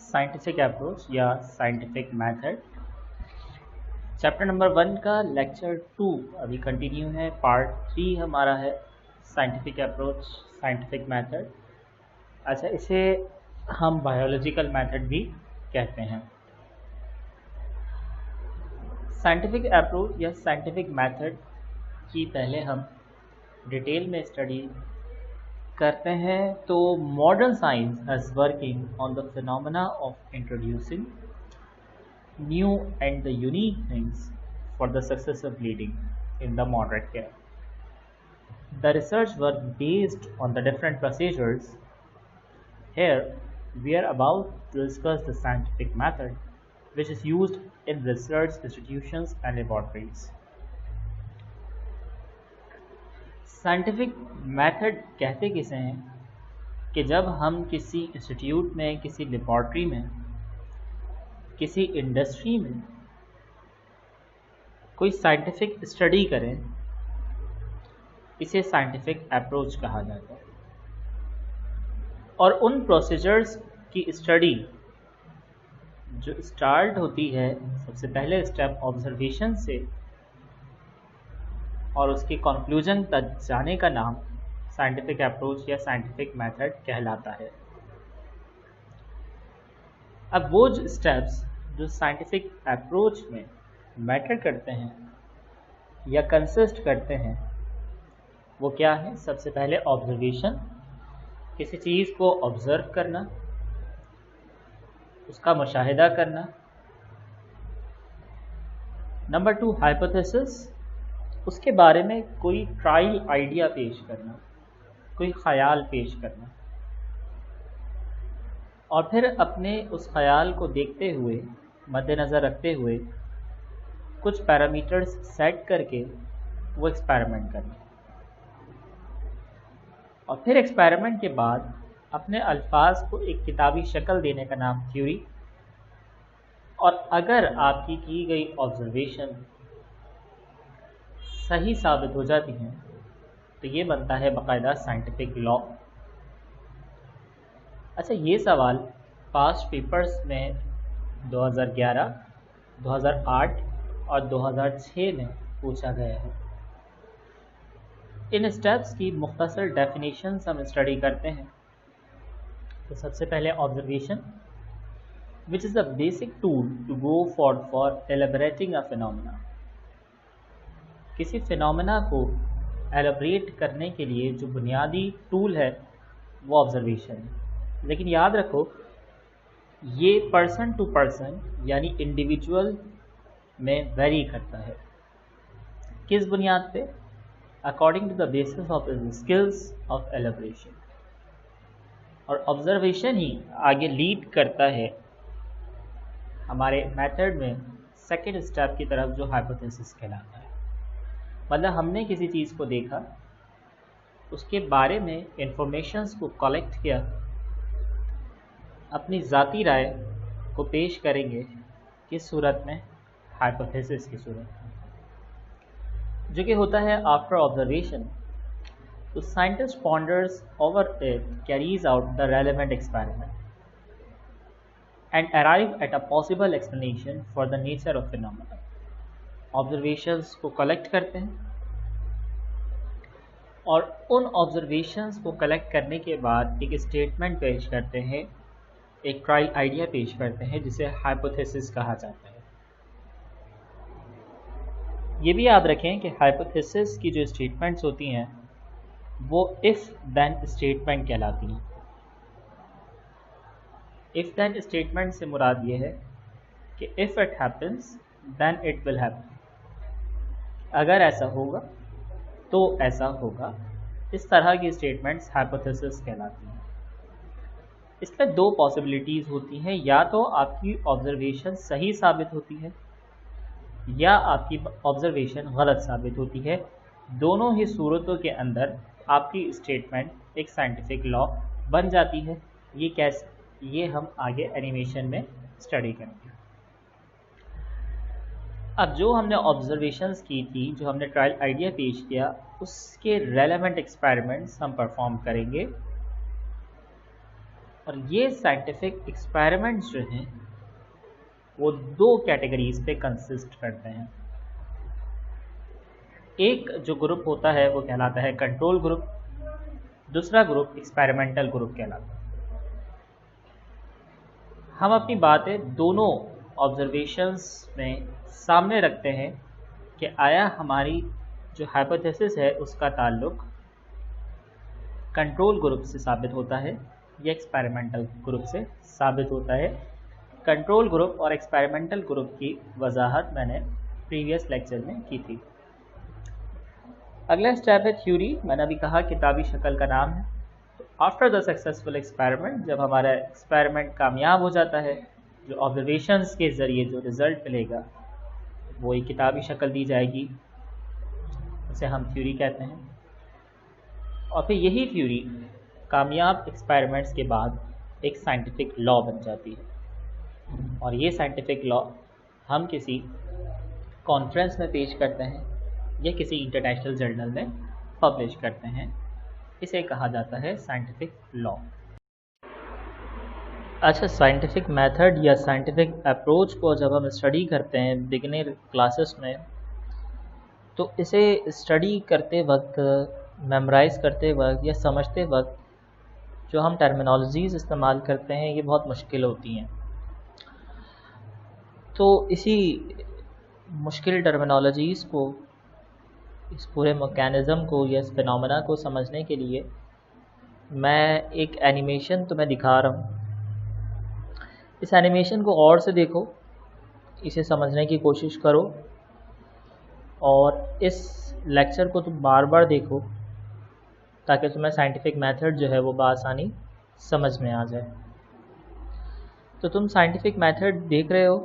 Scientific approach या scientific method. Chapter number 1 का lecture 2 अभी कंटिन्यू है। पार्ट 3 हमारा है साइंटिफिक अप्रोच साइंटिफिक मेथड। अच्छा, इसे हम बायोलॉजिकल मेथड भी कहते हैं। साइंटिफिक अप्रोच या साइंटिफिक मेथड की पहले हम डिटेल में स्टडी करते हैं। तो modern science is working on the phenomena of introducing new and the unique things for the success of bleeding in the moderate care. The research work based on the different procedures. Here we are about to discuss the scientific method which is used in research institutions and laboratories. Scientific method कहते किसे हैं कि जब हम किसी institute में, किसी laboratory में, किसी इंडस्ट्री में कोई साइंटिफिक स्टडी करें, इसे साइंटिफिक अप्रोच कहा जाता है। और उन प्रोसीजर्स की स्टडी जो स्टार्ट होती है सबसे पहले स्टेप ऑब्जर्वेशन से और उसके कंक्लूजन तक जाने का नाम साइंटिफिक अप्रोच या साइंटिफिक मेथड कहलाता है। अब वो जो स्टेप्स जो साइंटिफिक अप्रोच में मैटर करते हैं या कंसिस्ट करते हैं वो क्या है? सबसे पहले ऑब्जर्वेशन, किसी चीज़ को ऑब्जर्व करना, उसका मुशाहिदा करना। नंबर 2 हाइपोथेसिस, उसके बारे में कोई ट्रायल आइडिया पेश करना, कोई ख्याल पेश करना, और फिर अपने उस ख्याल को देखते हुए, मद्देनज़र रखते हुए कुछ पैरामीटर्स सेट करके वो एक्सपेरिमेंट करना। और फिर एक्सपेरिमेंट के बाद अपने अल्फाज को एक किताबी शक्ल देने का नाम थ्योरी। और अगर आपकी की गई ऑब्जर्वेशन सही साबित हो जाती हैं तो ये बनता है बाकायदा साइंटिफिक लॉ। अच्छा, ये सवाल पास्ट पेपर्स में 2011, 2008 और 2006 में पूछा गया है। इन स्टेप्स की मुख्तसर डेफिनेशन हम स्टडी करते हैं। तो सबसे पहले observation, which is the basic tool to go for elaborating a phenomena. किसी फिनोमेना को एलेबरेट करने के लिए जो बुनियादी टूल है वो ऑब्जर्वेशन है। लेकिन याद रखो, ये पर्सन टू पर्सन यानी इंडिविजुअल में वेरी करता है। किस बुनियाद पे? According to the basis of skills of elaboration. और ऑब्जर्वेशन ही आगे लीड करता है हमारे मेथड में सेकेंड स्टेप की तरफ जो हाइपोथेसिस कहलाता है। मतलब हमने किसी चीज़ को देखा, उसके बारे में इंफॉर्मेशंस को कलेक्ट किया, अपनी ज़ाती राय को पेश करेंगे किस सूरत में? हाइपोथेसिस की सूरत में, जो कि होता है आफ्टर ऑब्जर्वेशन। तो scientist ponders over it, carries out the relevant experiment and arrive at a possible explanation for the nature of phenomena. Observations को कलेक्ट करते हैं और उन ऑब्जर्वेशंस को कलेक्ट करने के बाद एक स्टेटमेंट पेश करते हैं, एक ट्रायल आइडिया पेश करते हैं जिसे हाइपोथेसिस कहा जाता है। ये भी याद रखें कि हाइपोथेसिस की जो स्टेटमेंट्स होती हैं वो इफ़ देन स्टेटमेंट कहलाती हैं। इफ़ देन स्टेटमेंट से मुराद ये है कि if it happens then it will happen, अगर ऐसा होगा तो ऐसा होगा। इस तरह की स्टेटमेंट्स हाइपोथेसिस कहलाती हैं। इसमें दो पॉसिबिलिटीज़ होती हैं, या तो आपकी ऑब्जर्वेशन सही साबित होती है या आपकी ऑब्जर्वेशन गलत साबित होती है। दोनों ही सूरतों के अंदर आपकी स्टेटमेंट एक साइंटिफिक लॉ बन जाती है। ये कैसे? ये हम आगे एनिमेशन में स्टडी करेंगे। अब जो हमने ऑब्जर्वेशंस की थी, जो हमने ट्रायल आइडिया पेश किया, उसके रेलेवेंट एक्सपेरिमेंट्स हम परफॉर्म करेंगे और ये साइंटिफिक एक्सपेरिमेंट्स जो हैं वो दो कैटेगरीज पे कंसिस्ट करते हैं। एक जो ग्रुप होता है वो कहलाता है कंट्रोल ग्रुप, दूसरा ग्रुप एक्सपेरिमेंटल ग्रुप कहलाता है। हम अपनी बातें दोनों ऑब्जर्वेशंस में सामने रखते हैं कि आया हमारी जो हाइपोथेसिस है उसका ताल्लुक कंट्रोल ग्रुप से साबित होता है या एक्सपेरिमेंटल ग्रुप से साबित होता है। कंट्रोल ग्रुप और एक्सपेरिमेंटल ग्रुप की वजाहत मैंने प्रीवियस लेक्चर में की थी। अगला स्टेप है थ्योरी। मैंने अभी कहा किताबी शक्ल का नाम है। तो आफ्टर द सक्सेसफुल एक्सपेरिमेंट, जब हमारा एक्सपेरिमेंट कामयाब हो जाता है, जो ऑब्जर्वेशंस के ज़रिए जो रिज़ल्ट मिलेगा वो एक किताबी शक्ल दी जाएगी, उसे हम थ्योरी कहते हैं। और फिर यही थ्योरी कामयाब एक्सपेरिमेंट्स के बाद एक साइंटिफिक लॉ बन जाती है, और ये साइंटिफिक लॉ हम किसी कॉन्फ्रेंस में पेश करते हैं या किसी इंटरनेशनल जर्नल में पब्लिश करते हैं। इसे कहा जाता है साइंटिफिक लॉ। अच्छा, साइंटिफिक मेथड या साइंटिफिक अप्रोच को जब हम स्टडी करते हैं बिगिनर क्लासेस में, तो इसे स्टडी करते वक्त, मेमोराइज़ करते वक्त या समझते वक्त जो हम टर्मिनोलॉजीज़ इस्तेमाल करते हैं ये बहुत मुश्किल होती हैं। तो इसी मुश्किल टर्मिनोलॉजीज़ को, इस पूरे मैकेनिज़्म को या इस फिनोमेना को समझने के लिए मैं एक एनिमेशन तुम्हें दिखा रहा हूँ। इस एनिमेशन को और से देखो, इसे समझने की कोशिश करो, और इस लेक्चर को तुम बार बार देखो ताकि तुम्हें साइंटिफिक मेथड जो है वो बआसानी समझ में आ जाए। तो तुम साइंटिफिक मेथड देख रहे हो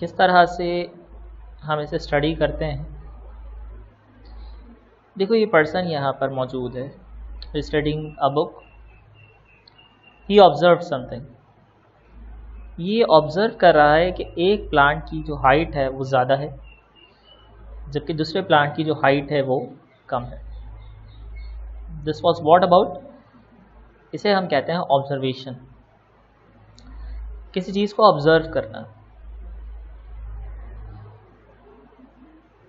किस तरह से हम इसे स्टडी करते हैं। देखो, ये पर्सन यहाँ पर मौजूद है, studying a book. He observe something. ये ऑब्ज़र्व कर रहा है कि एक प्लांट की जो हाइट है वो ज़्यादा है, जबकि दूसरे प्लांट की जो हाइट है वो कम है। This was what about? इसे हम कहते हैं ऑब्जर्वेशन। किसी चीज़ को ऑब्ज़र्व करना।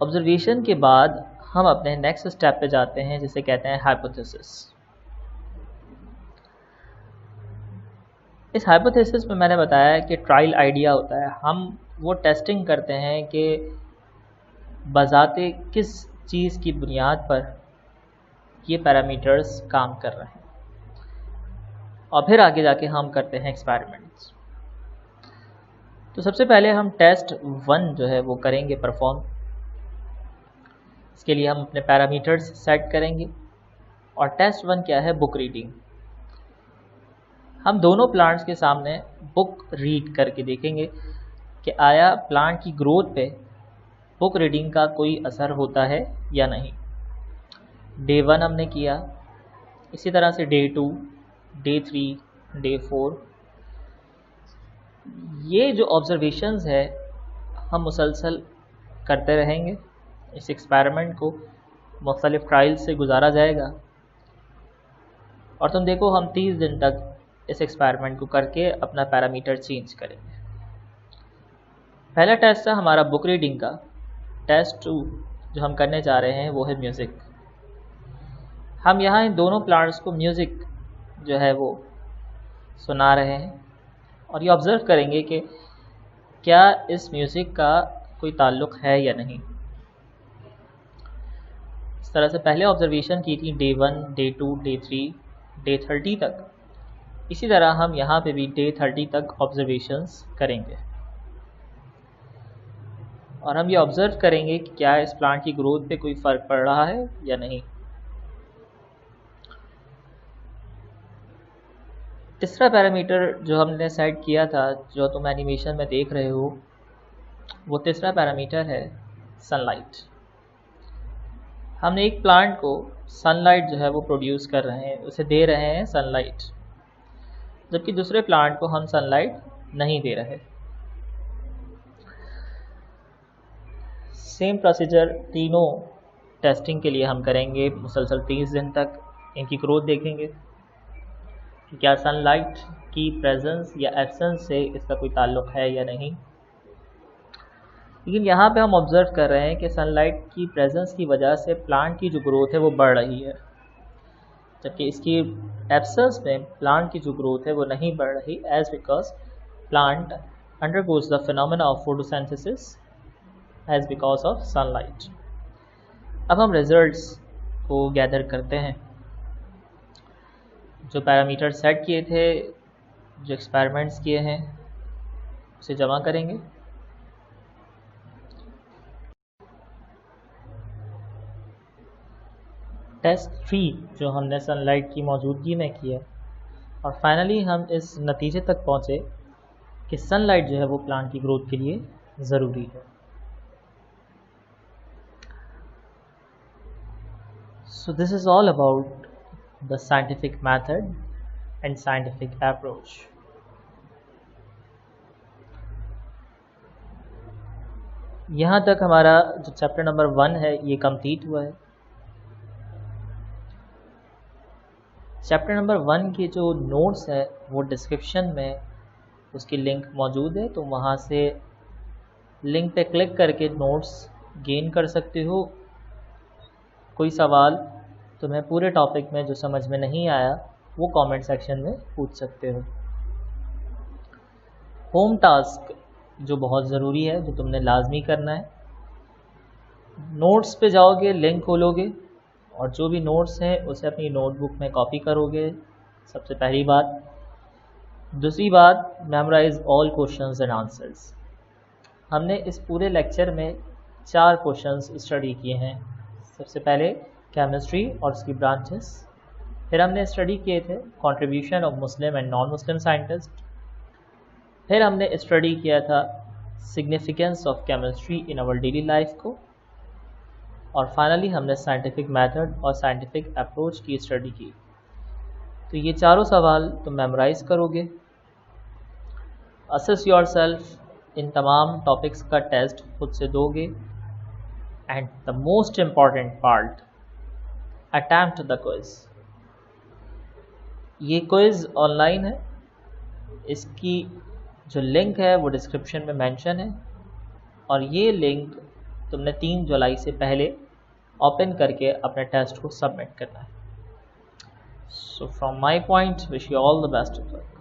ऑब्जर्वेशन के बाद हम अपने नेक्स्ट स्टेप पे जाते हैं, जिसे कहते हैं हाइपोथेसिस। इस हाइपोथेसिस में मैंने बताया कि ट्रायल आइडिया होता है। हम वो टेस्टिंग करते हैं कि बजाते किस चीज़ की बुनियाद पर ये पैरामीटर्स काम कर रहे हैं, और फिर आगे जाके हम करते हैं एक्सपेरिमेंट्स। तो सबसे पहले हम टेस्ट 1 जो है वो करेंगे परफॉर्म। इसके लिए हम अपने पैरामीटर्स सेट करेंगे, और टेस्ट 1 क्या है? Book reading. हम दोनों प्लांट्स के सामने बुक रीड करके देखेंगे कि आया प्लांट की ग्रोथ पे बुक रीडिंग का कोई असर होता है या नहीं। डे 1 हमने किया, इसी तरह से डे 2, डे 3, डे 4। ये जो ऑब्जर्वेशंस है हम मुसलसल करते रहेंगे। इस एक्सपेरिमेंट को मुख्तलिफ ट्रायल से गुजारा जाएगा, और तुम देखो हम 30 दिन तक इस एक्सपेरिमेंट को करके अपना पैरामीटर चेंज करेंगे। पहला टेस्ट है हमारा बुक रीडिंग का। टेस्ट 2 जो हम करने जा रहे हैं वो है म्यूज़िक। हम यहाँ इन दोनों प्लांट्स को म्यूज़िक जो है वो सुना रहे हैं, और ये ऑब्ज़र्व करेंगे कि क्या इस म्यूज़िक का कोई ताल्लुक़ है या नहीं। इस तरह से पहले ऑब्जर्वेशन की थी डे 1, डे 2, डे 3, डे 30 तक। इसी तरह हम यहाँ पे भी डे 30 तक ऑब्जर्वेशंस करेंगे, और हम ये ऑब्ज़र्व करेंगे कि क्या इस प्लांट की ग्रोथ पे कोई फ़र्क पड़ रहा है या नहीं। तीसरा पैरामीटर जो हमने सेट किया था, जो तुम एनिमेशन में देख रहे हो, वो तीसरा पैरामीटर है सनलाइट। हमने एक प्लांट को सनलाइट जो है वो प्रोड्यूस कर रहे हैं, उसे दे रहे हैं सनलाइट, जबकि दूसरे प्लांट को हम सनलाइट नहीं दे रहे। सेम प्रोसीजर तीनों टेस्टिंग के लिए हम करेंगे मुसलसल 30 दिन तक। इनकी ग्रोथ देखेंगे, कि क्या सनलाइट की प्रेजेंस या एब्सेंस से इसका कोई ताल्लुक है या नहीं। लेकिन यहाँ पे हम ऑब्जर्व कर रहे हैं कि सनलाइट की प्रेजेंस की वजह से प्लांट की जो ग्रोथ है वो बढ़ रही है, जबकि इसकी एब्सेंस में प्लांट की जो ग्रोथ है वो नहीं बढ़ रही, as because plant undergoes the phenomena of photosynthesis as because of sunlight. अब हम रिजल्ट्स को गैदर करते हैं। जो पैरामीटर सेट किए थे, जो एक्सपेरिमेंट्स किए हैं, उसे जमा करेंगे। टेस्ट 3 जो हमने सनलाइट की मौजूदगी में किया, और फाइनली हम इस नतीजे तक पहुँचे कि सनलाइट जो है वो प्लांट की ग्रोथ के लिए ज़रूरी है। So this is all about the scientific method and scientific approach. यहाँ तक हमारा जो चैप्टर नंबर 1 है ये कंप्लीट हुआ है। चैप्टर नंबर 1 के जो नोट्स है वो डिस्क्रिप्शन में उसकी लिंक मौजूद है, तो वहाँ से लिंक पे क्लिक करके नोट्स गेन कर सकते हो। कोई सवाल तुम्हें पूरे टॉपिक में जो समझ में नहीं आया वो कमेंट सेक्शन में पूछ सकते हो। होम टास्क जो बहुत ज़रूरी है, जो तुमने लाजमी करना है, नोट्स पे जाओगे, लिंक खोलोगे और जो भी नोट्स हैं उसे अपनी नोटबुक में कॉपी करोगे, सबसे पहली बात। दूसरी बात, memorize all questions and answers. हमने इस पूरे लेक्चर में 4 क्वेश्चंस स्टडी किए हैं। सबसे पहले केमिस्ट्री और उसकी ब्रांचेस, फिर हमने स्टडी किए थे contribution of Muslim and non Muslim scientist, फिर हमने स्टडी किया था significance of chemistry in our daily life को, और फाइनली हमने साइंटिफिक मेथड और साइंटिफिक अप्रोच की स्टडी की। तो ये चारों सवाल तुम मेमोराइज करोगे, असेस योरसेल्फ, इन तमाम टॉपिक्स का टेस्ट खुद से दोगे, and the most important part, attempt the quiz. ये क्विज ऑनलाइन है, इसकी जो लिंक है वो डिस्क्रिप्शन में मेंशन है, और ये लिंक तुमने 3 जुलाई से पहले ओपन करके अपने टेस्ट को सबमिट करना है। So from my point, wish you all the best of luck.